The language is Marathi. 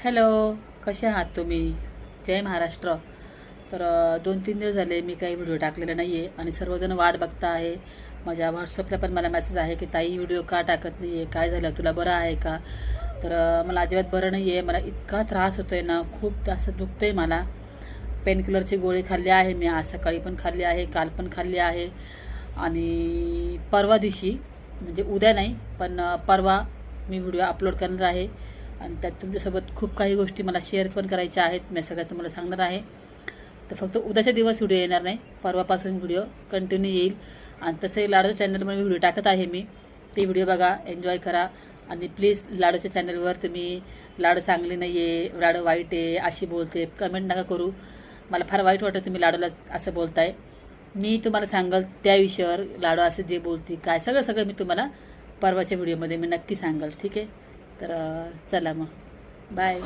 हॅलो, कसे आहात तुम्ही? जय महाराष्ट्र. तर 2-3 दिवस झाले मी काही व्हिडिओ टाकलेला नाही आहे आणि सर्वजण वाट बघता आहे. माझ्या व्हॉट्सअपला पण मला मेसेज आहे की ताई व्हिडिओ का टाकत नाही आहे, काय झालं, तुला बरं आहे का? तर मला अजिबात बरं नाही आहे. मला इतका त्रास होतो आहे ना, खूप जास्त दुखतं आहे मला. पेनकिलरची गोळी खाल्ली आहे मी, आज सकाळी पण खाल्ली आहे, काल पण खाल्ली आहे आणि परवा दिवशी म्हणजे उद्या नाही पण परवा मी व्हिडिओ अपलोड करणार आहे आणि त्यात तुमच्यासोबत खूप काही गोष्टी मला शेअर पण करायच्या आहेत. मी सगळ्या तुम्हाला सांगणार आहे. तर फक्त उद्याच्या दिवस व्हिडिओ येणार नाही, परवापासून व्हिडिओ कंटिन्यू येईल. आणि तसंही लाडूच्या चॅनलवर व्हिडिओ टाकत आहे मी, ते व्हिडिओ बघा, एन्जॉय करा. आणि प्लीज लाडूच्या चॅनलवर तुम्ही लाडू चांगली नाही आहे, लाडू वाईट आहे अशी बोलते कमेंट नका करू. मला फार वाईट वाटतं तुम्ही लाडूला असं बोलताय. मी तुम्हाला सांगाल त्या विषयावर लाडू असं जे बोलते काय सगळं सगळं मी तुम्हाला परवाच्या व्हिडिओमध्ये मी नक्की सांगाल. ठीक आहे, तर चला मग बाय.